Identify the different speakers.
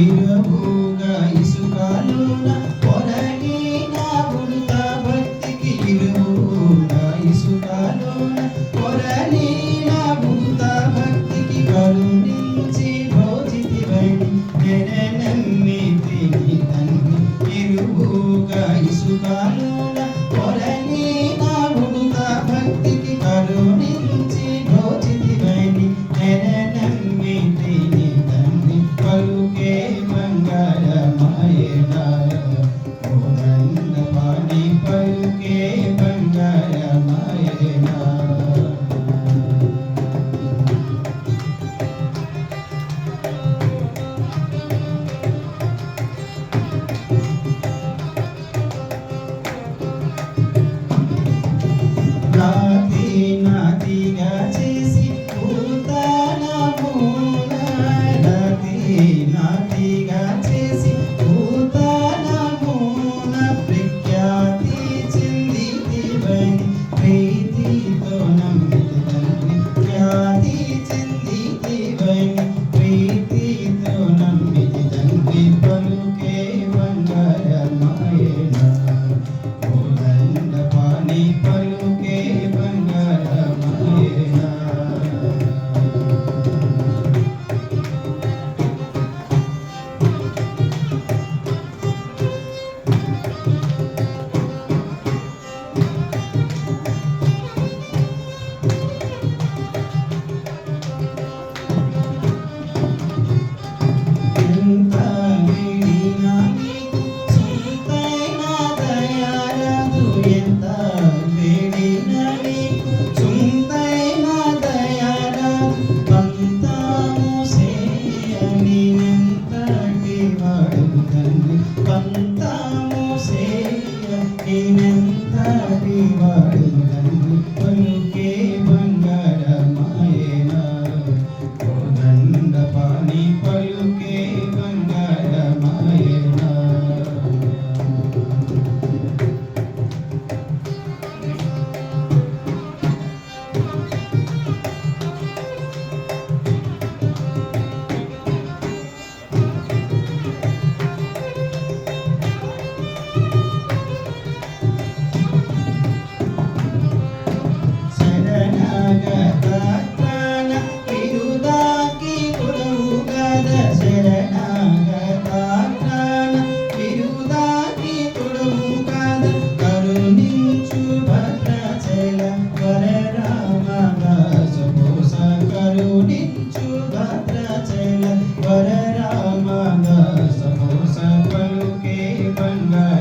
Speaker 1: ఇరువుగా ఇసుకలోన పొరలిన ఉడత భక్తికి ఇరువుగా ఇసుకలోన పొరలిన ఉడత భక్తికి కరుణించి భోజితివని నమ్మితిని తండ్రి. ఇరువుగా ఇసుకలోన పొరలిన ఉడత భక్తికి కరుణించి భోజితివని నమ్మితిని తండ్రి. పలుకే మంగళమాయన కోదండ పాణి పలుకే మంగళమాయన. రాతి నాతిగా చేసి భూతాళమున రాతి నాతిగా చేసి భూతాళమున ప్రఖ్యాతి చెందితివని ప్రీతితో నమ్మితి తండ్రి. ఖ్యాతి చెందితివని ప్రీతితో నమ్మితి తండ్రి. పలుకే మంగళమాయన కోదండ పాణి పలుకే మంగళమాయన. ఎంత వేడినా నీకు సుంతైన దయారాదు. ఎంత వేడినా నీకు సుంతైన దయారాదు. పంతాము సేయని ఎంతటి వాడు తండ్రి. పంతాము సేయని ఎంతటి వాడు తండ్రి. పలుకే మంగళమాయన కోదండ పాణి పలుకే మంగళమాయన. శరణాగత ప్రాణ విరుదాకి తొడవు గద. శరణాగత ప్రాణ విరుదాకి తొడవు గద. కరుణించు భద్రాచల వరరామదాస పోస. కరుణించు భద్రాచల వరరామదాస పోస. పలుకే బంగారు